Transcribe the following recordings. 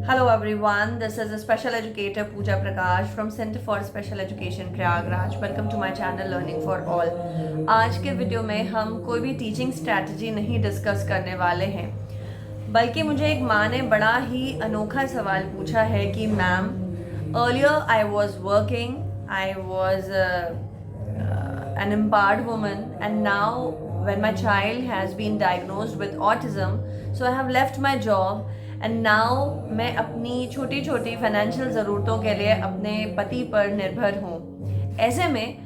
Hello everyone, this is a special educator Pooja Prakash from Center for Special Education Prayagraj. Welcome to my channel Learning for All. आज के video में हम कोई भी teaching strategy नहीं discuss करने वाले हैं, बल्कि मुझे एक माँ ने बड़ा ही अनोखा सवाल पूछा है कि ma'am, earlier I was working, I was an empowered woman, and now when my child has been diagnosed with autism, so I have left my job and now मैं अपनी छोटी छोटी फाइनेंशियल ज़रूरतों के लिए अपने पति पर निर्भर हूँ। ऐसे में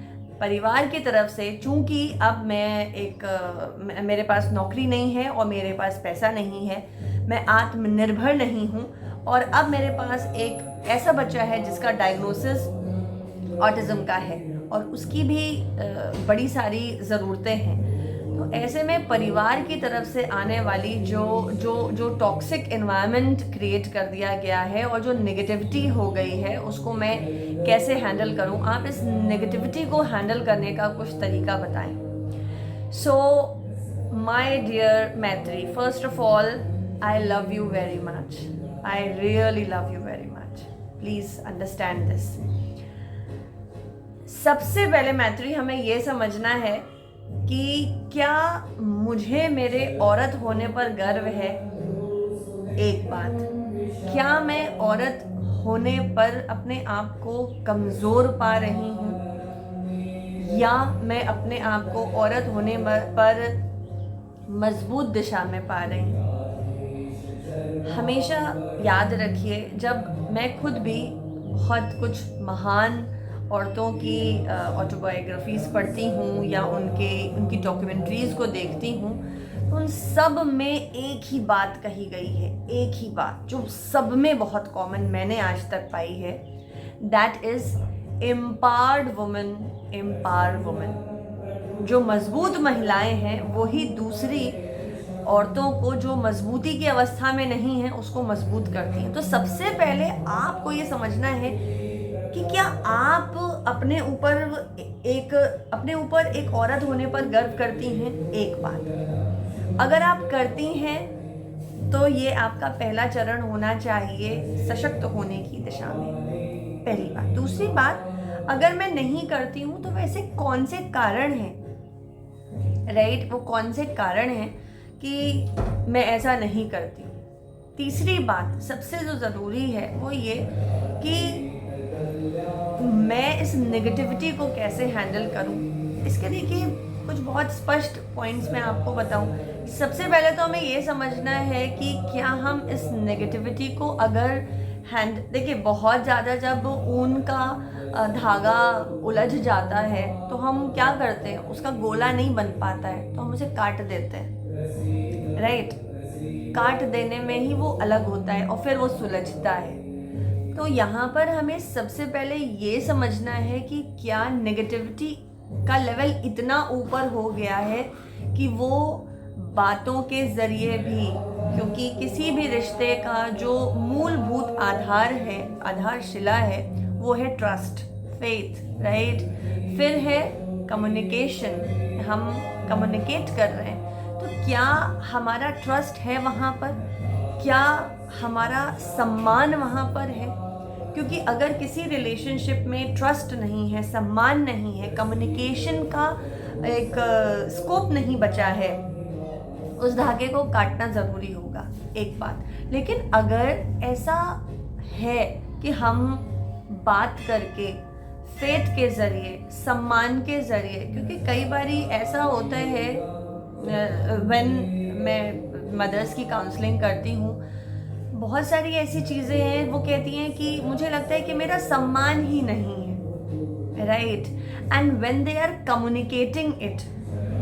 परिवार की तरफ से, चूँकि अब मेरे पास नौकरी नहीं है और मेरे पास पैसा नहीं है, मैं आत्मनिर्भर नहीं हूँ, और अब मेरे पास एक ऐसा बच्चा है जिसका डायग्नोसिस ऑटिज़म का है और उसकी भी बड़ी सारी ज़रूरतें हैं। तो ऐसे में परिवार की तरफ से आने वाली जो टॉक्सिक एनवायरनमेंट क्रिएट कर दिया गया है और जो नेगेटिविटी हो गई है, उसको मैं कैसे हैंडल करूं। आप इस नेगेटिविटी को हैंडल करने का कुछ तरीका बताएं। सो माय डियर मैत्री, first of all I love you very much, I really love you very much, please understand this. सबसे पहले मैत्री, हमें ये समझना है कि क्या मुझे मेरे औरत होने पर गर्व है। एक बात, क्या मैं औरत होने पर अपने आप को कमज़ोर पा रही हूँ, या मैं अपने आप को औरत होने पर मजबूत दिशा में पा रही हूँ। हमेशा याद रखिए, जब मैं खुद भी बहुत कुछ महान औरतों की ऑटोबायोग्राफीज़ पढ़ती हूँ या उनकी डॉक्यूमेंट्रीज़ को देखती हूँ, तो उन सब में एक ही बात कही गई है, एक ही बात जो सब में बहुत कॉमन मैंने आज तक पाई है, that is empowered women, empowered women. जो मजबूत महिलाएं हैं वही दूसरी औरतों को जो मजबूती की अवस्था में नहीं है उसको मजबूत करती हैं। तो सबसे पहले आपको ये समझना है कि क्या आप अपने ऊपर एक औरत होने पर गर्व करती हैं। एक बात, अगर आप करती हैं तो ये आपका पहला चरण होना चाहिए सशक्त होने की दिशा में, पहली बात। दूसरी बात, अगर मैं नहीं करती हूँ तो वैसे कौन से कारण हैं, राइट, वो कौन से कारण हैं कि मैं ऐसा नहीं करती हूँ। तीसरी बात, सबसे जो ज़रूरी है वो ये कि मैं इस नेगेटिविटी को कैसे हैंडल करूं। इसके देखिए कुछ बहुत स्पष्ट पॉइंट्स मैं आपको बताऊं। सबसे पहले तो हमें ये समझना है कि क्या हम इस नेगेटिविटी को अगर देखिए, बहुत ज़्यादा जब ऊन का धागा उलझ जाता है तो हम क्या करते हैं, उसका गोला नहीं बन पाता है तो हम उसे काट देते हैं, राइट। काट देने में ही वो अलग होता है और फिर वो सुलझता है। तो यहाँ पर हमें सबसे पहले ये समझना है कि क्या नेगेटिविटी का लेवल इतना ऊपर हो गया है कि वो बातों के ज़रिए भी, क्योंकि किसी भी रिश्ते का जो मूलभूत आधार है, आधारशिला है, वो है ट्रस्ट, फेथ, राइट। फिर है कम्युनिकेशन, हम कम्युनिकेट कर रहे हैं, तो क्या हमारा ट्रस्ट है वहाँ पर, क्या हमारा सम्मान वहाँ पर है। क्योंकि अगर किसी रिलेशनशिप में ट्रस्ट नहीं है, सम्मान नहीं है, कम्युनिकेशन का एक स्कोप नहीं बचा है, उस धागे को काटना ज़रूरी होगा, एक बात। लेकिन अगर ऐसा है कि हम बात करके, फेथ के ज़रिए, सम्मान के ज़रिए, क्योंकि कई बारी ऐसा होता है, व्हेन मैं मदर्स की काउंसलिंग करती हूँ, बहुत सारी ऐसी चीज़ें हैं, वो कहती हैं कि मुझे लगता है कि मेरा सम्मान ही नहीं है, right. And when they are communicating it,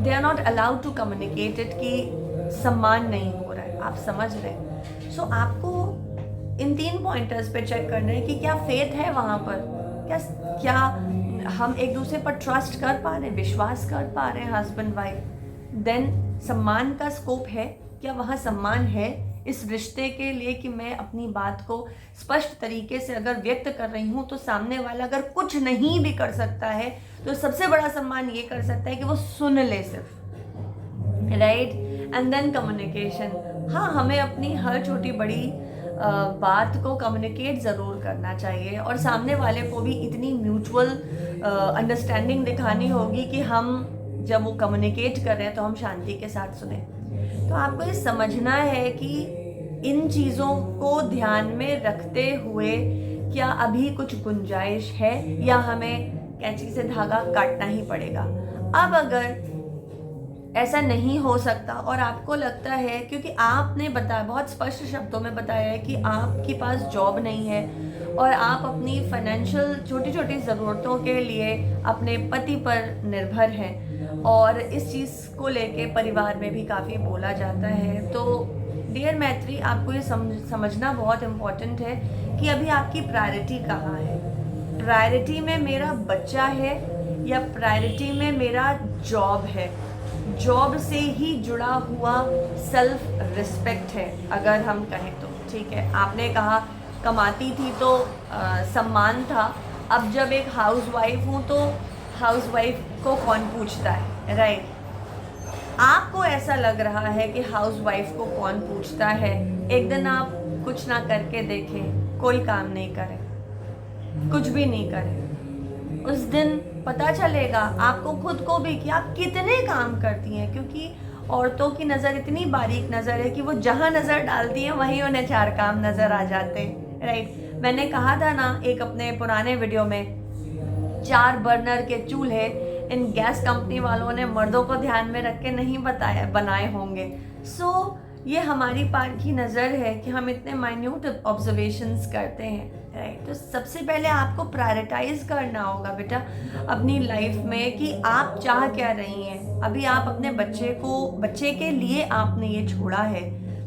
they are not allowed to communicate it कि सम्मान नहीं हो रहा है, आप समझ रहे हैं। सो आपको इन 3 पॉइंटर्स पे चेक करना है कि क्या फेथ है वहाँ पर, क्या हम एक दूसरे पर ट्रस्ट कर पा रहे हैं, विश्वास कर पा रहे हैं, हस्बैंड वाइफ। देन सम्मान का स्कोप है, क्या वहाँ सम्मान है इस रिश्ते के लिए कि मैं अपनी बात को स्पष्ट तरीके से अगर व्यक्त कर रही हूँ, तो सामने वाला अगर कुछ नहीं भी कर सकता है तो सबसे बड़ा सम्मान ये कर सकता है कि वो सुन ले सिर्फ, राइट। एंड देन कम्युनिकेशन, हाँ, हमें अपनी हर छोटी बड़ी बात को कम्युनिकेट ज़रूर करना चाहिए और सामने वाले को भी इतनी म्यूचुअल अंडरस्टैंडिंग दिखानी होगी कि हम जब वो कम्युनिकेट कर रहे हैं तो हम शांति के साथ सुने। तो आपको ये समझना है कि इन चीज़ों को ध्यान में रखते हुए क्या अभी कुछ गुंजाइश है या हमें कैंची से धागा काटना ही पड़ेगा। अब अगर ऐसा नहीं हो सकता और आपको लगता है, क्योंकि आपने बताया, बहुत स्पष्ट शब्दों में बताया है कि आपके पास जॉब नहीं है और आप अपनी फाइनेंशियल छोटी छोटी ज़रूरतों के लिए अपने पति पर निर्भर हैं और इस चीज़ को लेके परिवार में भी काफ़ी बोला जाता है। तो डियर मैत्री, आपको ये समझना बहुत इम्पॉर्टेंट है कि अभी आपकी प्रायोरिटी कहाँ है। प्रायोरिटी में मेरा बच्चा है या प्रायोरिटी में मेरा जॉब है। जॉब से ही जुड़ा हुआ सेल्फ रिस्पेक्ट है अगर हम कहें तो, ठीक है। आपने कहा कमाती थी तो सम्मान था, अब जब एक हाउसवाइफ हूँ तो हाउसवाइफ को कौन पूछता है, राइट। आपको ऐसा लग रहा है कि हाउसवाइफ को कौन पूछता है, एक दिन आप कुछ ना करके देखें, कोई काम नहीं करें, कुछ भी नहीं करें, उस दिन पता चलेगा आपको खुद को भी कि आप कितने काम करती हैं। क्योंकि औरतों की नज़र इतनी बारीक नज़र है कि वो जहाँ नज़र डालती हैं वहीं उन्हें 4 काम नज़र आ जाते हैं, राइट। मैंने कहा था ना एक अपने पुराने वीडियो में, 4 बर्नर के चूल्हे इन गैस कंपनी वालों ने मर्दों को ध्यान में रख के नहीं बनाए होंगे। सो ये हमारी पार की नज़र है कि हम इतने माइन्यूट ऑब्जर्वेशंस करते हैं, राइट। तो सबसे पहले आपको प्रायोरिटाइज करना होगा बेटा अपनी लाइफ में कि आप चाह क्या रही हैं। अभी आप अपने बच्चे के लिए आपने ये छोड़ा है,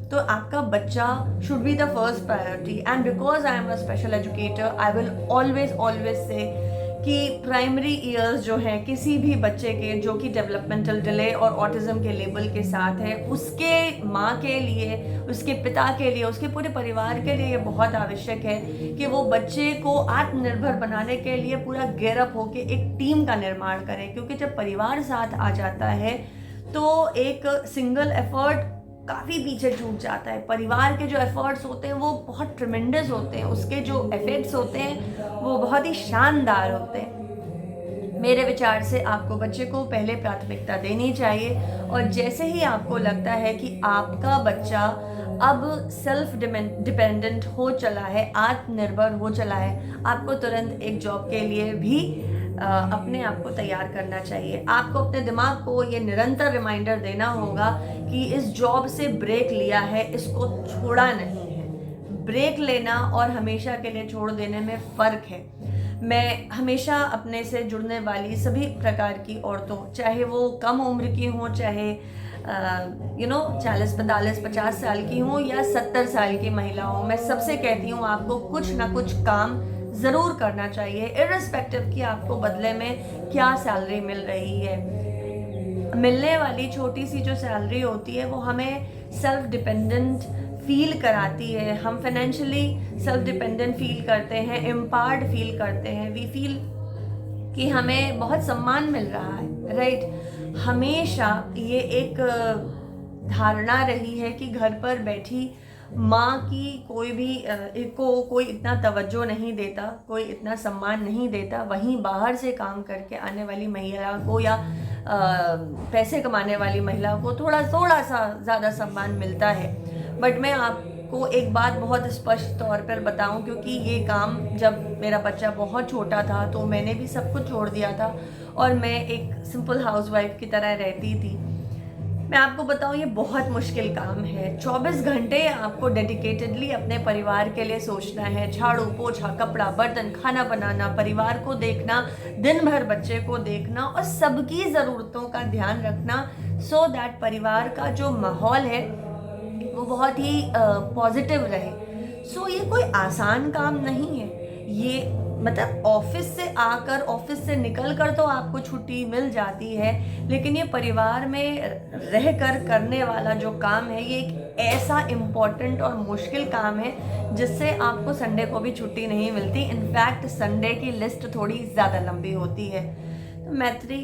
तो आपका बच्चा should be the first priority. And because I am a special educator, I will always say कि प्राइमरी ईयर्स जो हैं किसी भी बच्चे के जो कि डेवलपमेंटल डिले और ऑटिज्म के लेबल के साथ है, उसके माँ के लिए, उसके पिता के लिए, उसके पूरे परिवार के लिए ये बहुत आवश्यक है कि वो बच्चे को आत्मनिर्भर बनाने के लिए पूरा गेयरअप होके एक टीम का निर्माण करें। क्योंकि जब परिवार साथ आ जाता है तो एक सिंगल एफर्ट काफ़ी पीछे छूट जाता है। परिवार के जो एफर्ट्स होते हैं वो बहुत ट्रिमेंडस होते हैं, उसके जो इफेक्ट्स होते हैं वो बहुत ही शानदार होते हैं। मेरे विचार से आपको बच्चे को पहले प्राथमिकता देनी चाहिए और जैसे ही आपको लगता है कि आपका बच्चा अब सेल्फ डिपेंडेंट हो चला है, आत्मनिर्भर हो चला है, आपको तुरंत एक जॉब के लिए भी अपने आप को तैयार करना चाहिए। आपको अपने दिमाग को ये निरंतर रिमाइंडर देना होगा कि इस जॉब से ब्रेक लिया है, इसको छोड़ा नहीं है। ब्रेक लेना और हमेशा के लिए छोड़ देने में फ़र्क है। मैं हमेशा अपने से जुड़ने वाली सभी प्रकार की औरतों, चाहे वो कम उम्र की हों, चाहे 40, 45, 50 साल की हों या 70 साल की महिला हों, मैं सबसे कहती हूँ आपको कुछ ना कुछ काम ज़रूर करना चाहिए, इर्रिस्पेक्टिव कि आपको बदले में क्या सैलरी मिल रही है। मिलने वाली छोटी सी जो सैलरी होती है वो हमें सेल्फ डिपेंडेंट फील कराती है, हम फाइनेंशियली सेल्फ डिपेंडेंट फील करते हैं, एम्पावर्ड फील करते हैं, वी फील कि हमें बहुत सम्मान मिल रहा है, राइट। हमेशा ये एक धारणा रही है कि घर पर बैठी माँ की कोई इतना तवज्जो नहीं देता, कोई इतना सम्मान नहीं देता, वहीं बाहर से काम करके आने वाली महिला को या पैसे कमाने वाली महिला को थोड़ा सा ज़्यादा सम्मान मिलता है। बट मैं आपको एक बात बहुत स्पष्ट तौर पर बताऊं, क्योंकि ये काम जब मेरा बच्चा बहुत छोटा था तो मैंने भी सब कुछ छोड़ दिया था और मैं एक सिंपल हाउसवाइफ की तरह रहती थी। मैं आपको बताऊं ये बहुत मुश्किल काम है। 24 घंटे आपको डेडिकेटेडली अपने परिवार के लिए सोचना है, झाड़ू पोछा, कपड़ा, बर्तन, खाना बनाना, परिवार को देखना, दिन भर बच्चे को देखना और सबकी ज़रूरतों का ध्यान रखना, सो दैट परिवार का जो माहौल है वो बहुत ही पॉजिटिव रहे। सो ये कोई आसान काम नहीं है। ये मतलब ऑफिस से आकर, ऑफिस से निकल कर तो आपको छुट्टी मिल जाती है, लेकिन ये परिवार में रहकर करने वाला जो काम है ये एक ऐसा इम्पॉर्टेंट और मुश्किल काम है जिससे आपको संडे को भी छुट्टी नहीं मिलती। इनफैक्ट संडे की लिस्ट थोड़ी ज़्यादा लंबी होती है। तो मैत्री,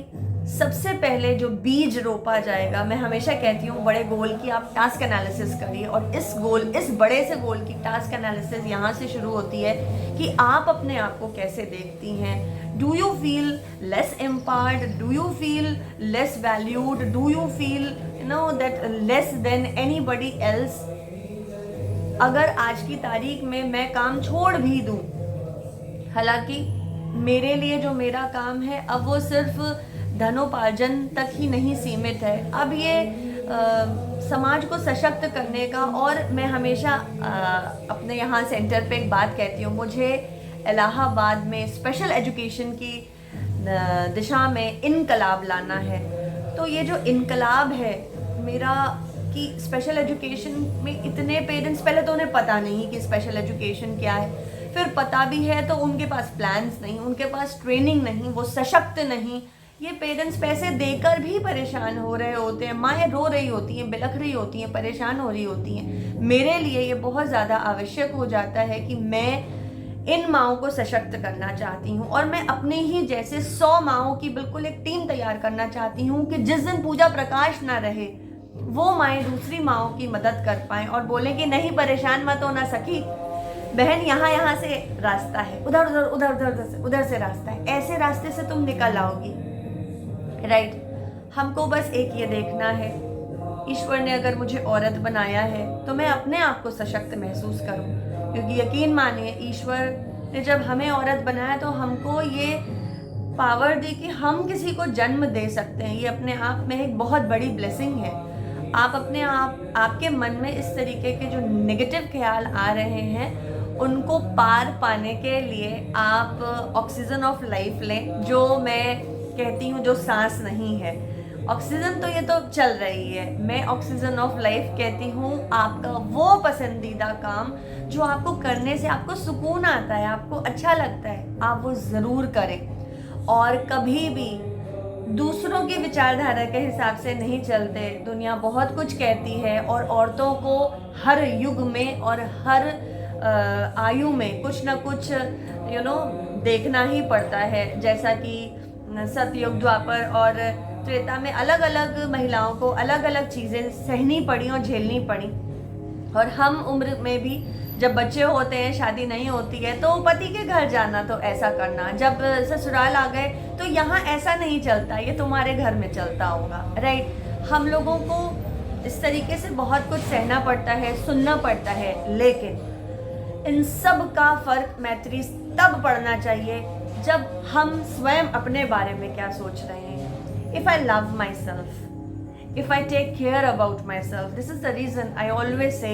सबसे पहले जो बीज रोपा जाएगा, मैं हमेशा कहती हूँ बड़े गोल की आप टास्क एनालिसिस करिए, और इस बड़े से गोल की टास्क एनालिसिस यहाँ से शुरू होती है कि आप अपने आप को कैसे देखती हैं। Do you feel less empowered? Do you feel less valued? Do you feel that less than anybody else? अगर आज की तारीख में मैं काम छोड़ भी दूँ, हालांकि मेरे लिए जो मेरा काम है अब वो सिर्फ धनोपार्जन तक ही नहीं सीमित है, अब ये समाज को सशक्त करने का। और मैं हमेशा अपने यहाँ सेंटर पे एक बात कहती हूँ, मुझे इलाहाबाद में स्पेशल एजुकेशन की दिशा में इनकलाब लाना है। तो ये जो इनकलाब है मेरा, कि स्पेशल एजुकेशन में इतने पेरेंट्स, पहले तो उन्हें पता नहीं कि स्पेशल एजुकेशन क्या है, फिर पता भी है तो उनके पास प्लान्स नहीं, उनके पास ट्रेनिंग नहीं, वो सशक्त नहीं। ये पेरेंट्स पैसे देकर भी परेशान हो रहे होते हैं, माएँ रो रही होती हैं, बिलख रही होती हैं, परेशान हो रही होती हैं। मेरे लिए ये बहुत ज़्यादा आवश्यक हो जाता है कि मैं इन माँओं को सशक्त करना चाहती हूँ, और मैं अपने ही जैसे 100 माँओं की बिल्कुल एक टीम तैयार करना चाहती हूँ कि जिस दिन पूजा प्रकाश ना रहे, वो माएँ दूसरी माँओं की मदद कर पाएँ और बोलें कि नहीं, परेशान मत होना सखी बहन, यहाँ से रास्ता है, उधर से रास्ता है, ऐसे रास्ते से तुम निकल आओगी। राइट? हमको बस एक ये देखना है, ईश्वर ने अगर मुझे औरत बनाया है तो मैं अपने आप को सशक्त महसूस करूं, क्योंकि यकीन मानिए ईश्वर ने जब हमें औरत बनाया तो हमको ये पावर दी कि हम किसी को जन्म दे सकते हैं। ये अपने आप में एक बहुत बड़ी ब्लेसिंग है। आप अपने आपके मन में इस तरीके के जो नेगेटिव ख्याल आ रहे हैं उनको पार पाने के लिए आप ऑक्सीजन ऑफ लाइफ लें, जो मैं कहती हूँ जो सांस नहीं है। ऑक्सीजन तो ये तो चल रही है, मैं ऑक्सीजन ऑफ लाइफ कहती हूँ आपका वो पसंदीदा काम जो आपको करने से आपको सुकून आता है, आपको अच्छा लगता है, आप वो ज़रूर करें। और कभी भी दूसरों की विचारधारा के हिसाब से नहीं चलते। दुनिया बहुत कुछ कहती है और औरतों को हर युग में और हर आयु में कुछ ना कुछ देखना ही पड़ता है। जैसा कि सतयुग, द्वापर और त्रेता में अलग अलग महिलाओं को अलग अलग चीज़ें सहनी पड़ी और झेलनी पड़ी। और हम उम्र में भी जब बच्चे होते हैं, शादी नहीं होती है, तो पति के घर जाना तो ऐसा करना, जब ससुराल आ गए तो यहाँ ऐसा नहीं चलता, ये तुम्हारे घर में चलता होगा। राइट? हम लोगों को इस तरीके से बहुत कुछ सहना पड़ता है, सुनना पड़ता है, लेकिन इन सब का फर्क मैत्री तब पड़ना चाहिए जब हम स्वयं अपने बारे में क्या सोच रहे हैं। If I love my self, if I take care about myself, this is the reason I always say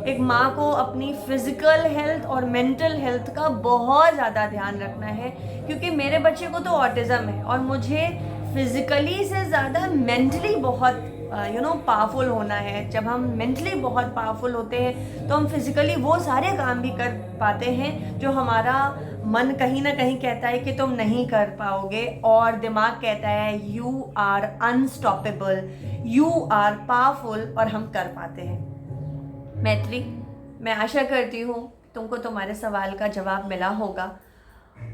एक माँ को अपनी फिजिकल हेल्थ और मेंटल हेल्थ का बहुत ज़्यादा ध्यान रखना है, क्योंकि मेरे बच्चे को तो ऑटिज़म है और मुझे फिजिकली से ज़्यादा मेंटली बहुत पावरफुल होना है। जब हम मेंटली बहुत पावरफुल होते हैं तो हम फिजिकली वो सारे काम भी कर पाते हैं जो हमारा मन कहीं ना कहीं कहता है कि तुम नहीं कर पाओगे, और दिमाग कहता है you are unstoppable, you are powerful, और हम कर पाते हैं। मैत्री, मैं आशा करती हूँ तुमको तुम्हारे सवाल का जवाब मिला होगा।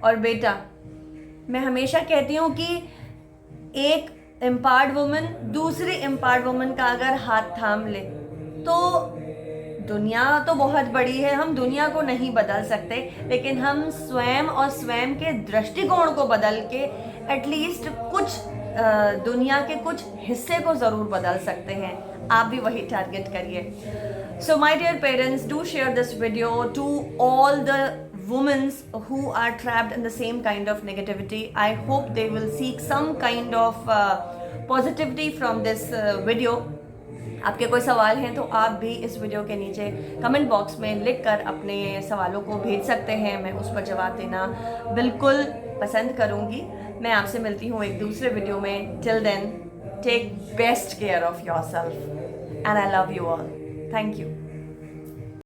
और बेटा, मैं हमेशा कहती हूँ कि एक एम्पावर्ड वुमन दूसरी एम्पावर्ड वुमन का अगर हाथ थाम ले तो दुनिया तो बहुत बड़ी है, हम दुनिया को नहीं बदल सकते, लेकिन हम स्वयं और स्वयं के दृष्टिकोण को बदल के एटलीस्ट कुछ दुनिया के कुछ हिस्से को ज़रूर बदल सकते हैं। आप भी वही टारगेट करिए। So my dear parents, do share this video to all the women who are trapped in the same kind of negativity. I hope they will seek some kind of positivity from this video. आपके कोई सवाल हैं तो आप भी इस video के नीचे कमेंट बॉक्स में लिख कर अपने सवालों को भेज सकते हैं। मैं उस पर जवाब देना बिल्कुल पसंद करूँगी। मैं आपसे मिलती हूँ एक दूसरे वीडियो में। Till then, take best care of yourself and I love you all. Thank you.